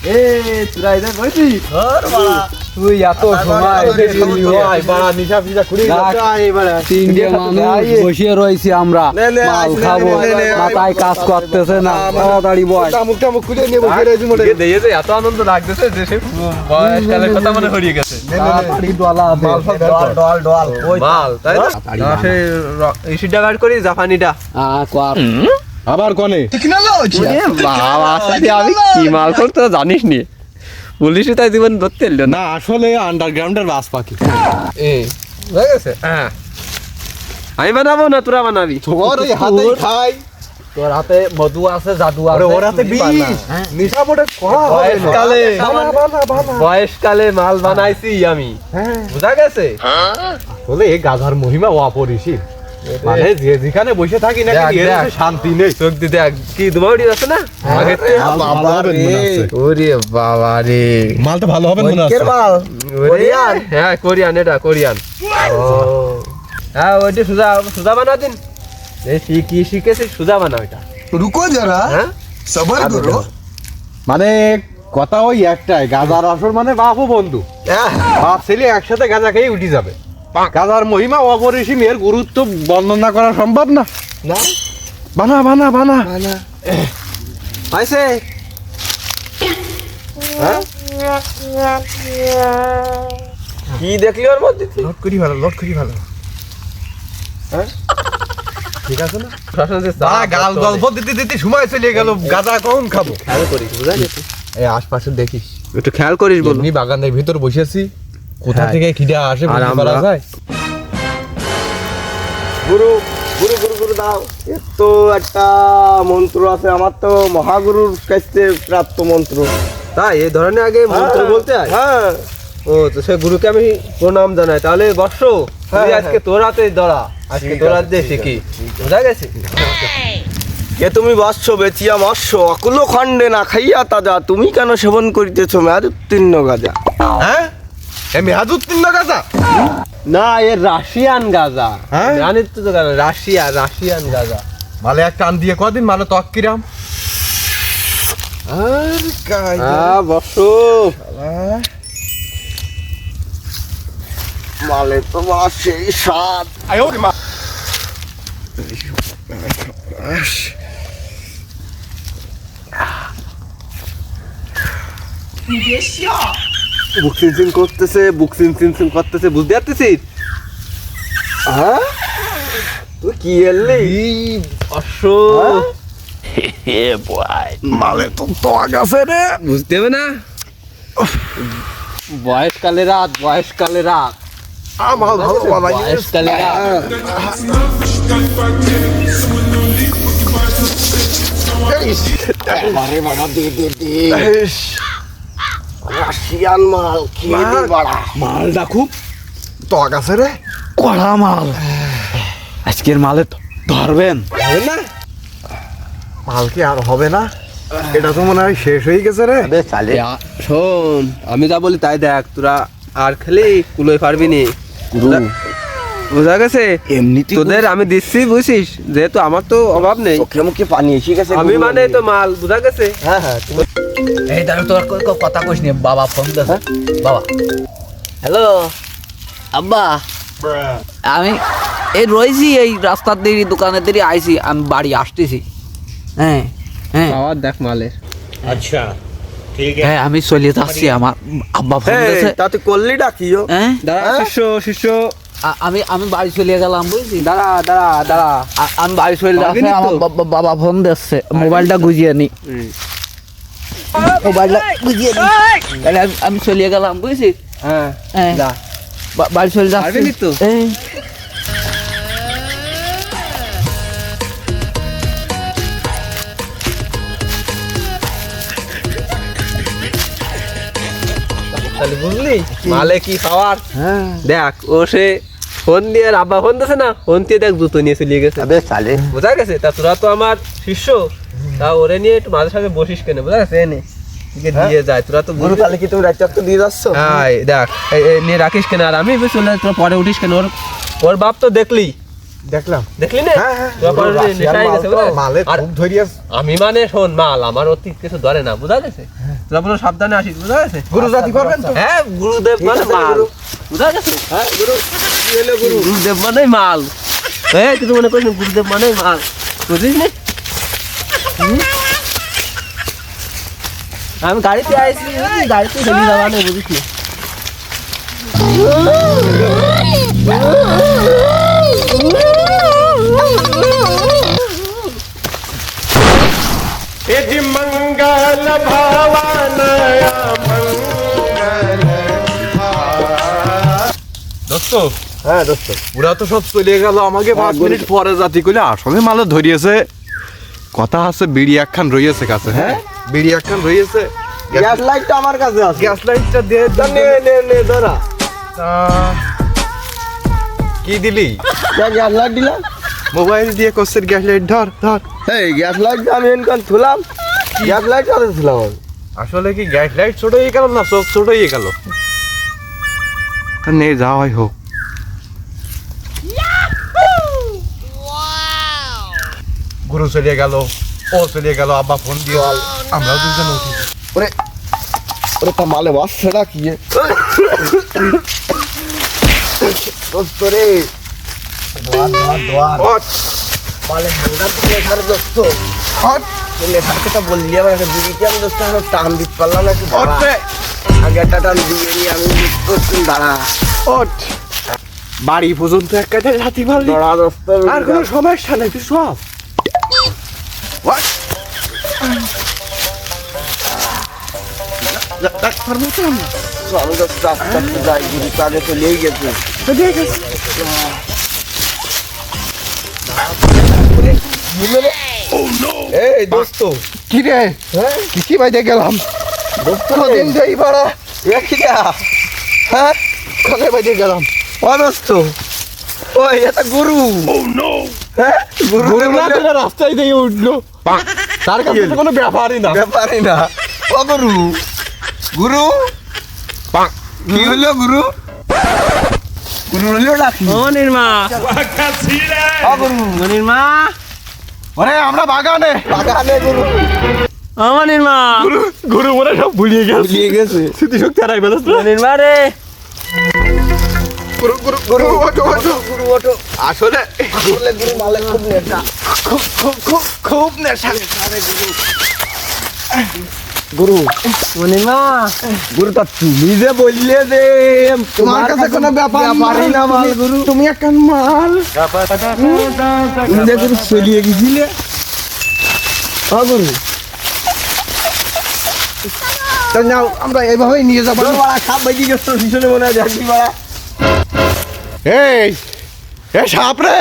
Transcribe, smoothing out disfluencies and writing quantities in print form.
এ তোরা এটা কইছিস তুই এত সময় বাড়া নিশা ফিসা কুড়ি তিনটে মানুষ বসে রয়েছি আমরা মাল খাবো মাথায় কাজ করতেছে না তাড়াতাড়ি বয় মুখ খুলে নিয়ে বসে রয়েছি মোটে দিয়ে যে এত আনন্দ লাগতেছে যে সে বয়সকালের কথা মনে হরিয়ে গেছে তাড়াতাড়ি ডলা দে ডল মাল তাই না সে ইসিটা গার্ড করি জাপানিটা কর আবার কোনে বাবা সাথে আমি কি মাল করতে জানিস নি পুলিশে তাই জীবন ধরতে এলো না না আসলে আন্ডারগ্রাউন্ডের বাস পাখি হয়ে গেছে হ্যাঁ আমি বানাবো না তোরা বানাবি তোর ওই হাতে খাই তোর হাতে মধু আছে জাদু আরে আছে ওর হাতে বিষ নিশা পড়ে করা বয়সকালে মাল বানাইছি আমি বুঝা গেছে বলে এই গাধার মহিমা অপরিসীম মানে যে যেখানে বসে থাকি না দেখ, এর দেখ। শান্তি নেই চোখ দিতে কি দুবাউটি আছে না আগে ওরে বাবা রে মালটা ভালো হবে মনে হচ্ছে কোরিয়ান হ্যাঁ কোরিয়ান এটা কোরিয়ান হ্যাঁ ওইটা সুজা সুজা বানা দিন এই কি শিখেছি সুজা বানা ওইটা रुको जरा হ্যাঁ सबर करो মানে কথা ওই একটাই গাজার আসর মানে বাপ ও বন্ধু বাপ ছেলে একসাথে গাঁজা খেয়ে উঠে যাবে গাজার মহিমা অপরিসীম এর গুরুত্ব বর্ণনা করা সম্ভব না না বানা বানা বানা माना আইছে হ্যাঁ কি দেখলি ওর মধ্যে লট করি ভালো ঠিক আছে না গাল গল্প দিতে দিতে সময় চলে গেল গাঁজা কখন খাবো খেয়াল করিস বুঝা গেছে এই আশপাশে দেখিস একটু খেয়াল করিস বল এমনি বাগানের ভিতর বসেছি কোথা হ্যাঁ। থেকে খিদা আসে আর বুঝতে আমরা- পারা যায় গুরু গুরু গুরু গুরু দাও এর তো একটা মন্ত্র আছে আমার তো মহাগুরুর কাছে প্রাপ্ত মন্ত্র তাই এই ধরনের আগে মন্ত্র বলতে হয় হ্যাঁ ও তো সে গুরুকে আমি প্রণাম জানাই তাহলে বর্ষ তুই হ্যাঁ, আজকে তোর হাতে ধরা আজকে ঠিক তোর আছে, হাত দিয়ে ঠিক শিখি বুঝা গেছে কে তুমি বৎস বেচিয়া মৎস্য অকুল খণ্ডে না খাইয়া তাজা তুমি কেন সেবন করিতেছ মেয়াদ উত্তীর্ণ গাজা হ্যাঁ এ মেহাদ উত্তীর্ণ গাঁজা না এর রাশিয়ান গাজা হ্যাঁ? জানিস তো গাজা রাশিয়ান গাজা মালে এক টান দিয়ে কদিন মালে তক কিরাম আর হ্যাঁ বর্ষ মালে তো বাবা সেই স্বাদ বুক সিনসিন করতেছে বুক সিনসিন করতেছে বুঝতে পারতেছিস হ্যাঁ তুই কি এলি বর্ষ মালে তো তোয়া গেছে রে বুঝতে হবে না বয়সকালে রাত আমার ভালো বানাই বয়সকালে রাত আরে বাবা দে দে দে রাশিয়ান মাল খেয়ে দে বাড়া মালটা খুব তক আছে রে কড়া মাল আজকের মালে ধরবেন না মাল কি আর হবে না এটা তো মনে হয় শেষ হয়ে গেছে রে শোন আমি যা বলি তাই দেখ তোরা আর খেলি কুলোই পারবি নি বুঝা গেছে এমনিতেই তোদের আমি দিচ্ছি বুঝছিস যেহেতু আমার তো অভাব নেই চোখে মুখে পানি এসে গেছে আমি মানে তো মাল বুঝা গেছে হ্যাঁ হ্যাঁ এই তাহলে তোর কথা কইস নি বাবা ফোন দিছে বাবা হ্যালো আব্বা আমি এই রয়েছি এই রাস্তার দিকে দোকানের দিকে আইছি আমি বাড়ি আসতেছি হ্যাঁ হ্যাঁ আবার দেখ মালের হ্যাঁ আমি চলে যাচ্ছি আমার আব্বা ফোন দিয়েছে তা তুই করলি ডাকিও হ্যাঁ দাঁড়া শিষ্য আমি বাড়ি চলে গেলাম বুঝলি দাঁড়া আমি বাড়ি চলে যাচ্ছি পারবি না আমার তো? বাবা ফোন দিচ্ছে মোবাইলটা গুজিয়ে নি মোবাইলটা গুজিয়ে নি তাহলে আমি চলে গেলাম বুঝছিস হ্যাঁ হ্যাঁ যা বাড়ি চলে যাচ্ছি পারবি নি তো? হ্যাঁ তাহলে বুঝলি মালে কি খাওয়ার হ্যাঁ দেখ ও সে ফোন দিয়ে আর আব্বা ফোন দিছে না ফোন দিয়ে দেখ জুতো নিয়ে চলে গেছে চালে বোঝা গেছে তা তোরা তো আমার শিষ্য তা ওরে নিয়ে একটু মাঝে সাথে বসিস কেন বোঝা গেছে এনে এদিকে দিয়ে যায় তোরা তো গুরু তাহলে কি তুমি রাত তো দিয়ে যাচ্ছ হ্যাঁ দেখ এই নিয়ে রাখিস কেন আর আমি চলে তোরা পরে উঠিস কেন ওর বাপ তো দেখলি দেখলি না হ্যাঁ, হ্যাঁ। তোরা পরে রাশিয়ান নেশায় মাল গেছে তো, বুঝলি? মালে আর খুব ধরিয়াস আমি মানে শোন মাল আমার অতি কিছু ধরে না বোঝা গেছে তোরা সাবধানে আসিস, বুঝা গেছে? গুরু জাতি পারবেন তো? হ্যাঁ গুরুদেব মানে মাল বুঝা গেছে হ্যাঁ গুরু, কি হলো গুরু? গুরুদেব মানে মাল এই তুই তো মনে করিস গুরুদেব মানে মাল, বুঝিস নি? আমি গাড়িতে আইছি গাড়িতে চলে যাওয়া নেই বুঝিস নি मंगल भवनया দোস্ত হ্যাঁ দোস্ত, ওরা তো সব চলে গেল, আমাকে 5 মিনিট পরে জাতি কইলে আসলে মালে ধরিয়েছে। কথা আছে বিড়ি একখান রইয়েছে কাছে, হ্যাঁ বিড়ি একখান রইয়েছে। গ্যাস লাইটটা আমার কাছে আছে। গ্যাস লাইটটা দিয়ে তা নে নে নে ধরা। কি দিলি? গ্যাস লাইট দিলাম। মোবাইল দিয়ে কোসের গ্যাস লাইট ধর ধর। এই গ্যাস লাইটটা আমি এনকান থুলাম, গ্যাস লাইট কাছে ছিলাম আমি। আসলে কি গ্যাস লাইট ছোট হয়ে গেল না চোখ ছোট হয়ে গেল? নে যা হয় হোক। গুরু চলে গেল, ও চলে গেল, আব্বা ফোন দিয়ে আমরাও দুজন উঠি। ওরে ওরে তা মালে বাসছেটা কি দোস্ত রে, দোয়ার দোয়ার দোয়ার ওঠ, মালে মোটা তুমি এখানে দোস্ত ওঠ, লেখাটা বললি আমার একটা দিদিকে আমি দোস্ত আমার টান দিতে পারলাম না, একটু ওঠ দাঁড়া। রে, আগে একটা টান দিয়ে নি আমি দোস্ত দাঁড়া ওঠ। বাড়ি পর্যন্ত এক কাঠে হাতি মারলি, দাঁড়া দোস্ত আর কোনো সমস্যা নেই, তুই সব ওঠ। ডাক্তার মতো আমরা আমি দোস্ত আস্তে আস্তে যাই, দিদি কাজে চলেই গেছে। ঠিক আছে। এই দোস্ত, কি রে, হ্যাঁ কি বাইতে গেলাম? দোস্ত দিন যাই পারা, দেখিয়া হ্যাঁ কোথায় বাইতে গেলাম? ও দোস্ত, ওই এটা গুরু। হ্যাঁ গুরু গরু না করে রাস্তায় দিয়ে উঠলো, তার কাছে তো কোনো ব্যাপারই না। ব্যাপারই না। ও গুরু, গুরু কি হলো গুরু? গুরু হলো ডাকি। মনির মা ও গুরু, মনির মা ওরে আমরা বাগানে, বাগানে গুরু মনির মা গরু মনে সব ভুলিয়ে গেছে, ভুলিয়ে গেছে। স্মৃতিশক্তি হারাই ফেলেছে। মনির মা রে গুরু গুরু গুরু ওঠো ওঠো। গুরু ওঠো। আসলে আসলে গুরু মালে খুব নেশা। খুব খুব খুব খুব নেশা। গুরু, মনির মা গুরু তা তুমি যে বললে যে তোমার কাছে কোনো ব্যাপারই না মাল গুরু, তুমি একখান মাল। তুমি যে গুরু চলিয়ে গেছিলে। ও গুরু, তো নাও আমরা এইভাবেই নিয়ে যাবো। বাড়া খাপ বাইদি গেছো পিছনে মনে হয় দেখি বাড়া। এই এ সাপ রে,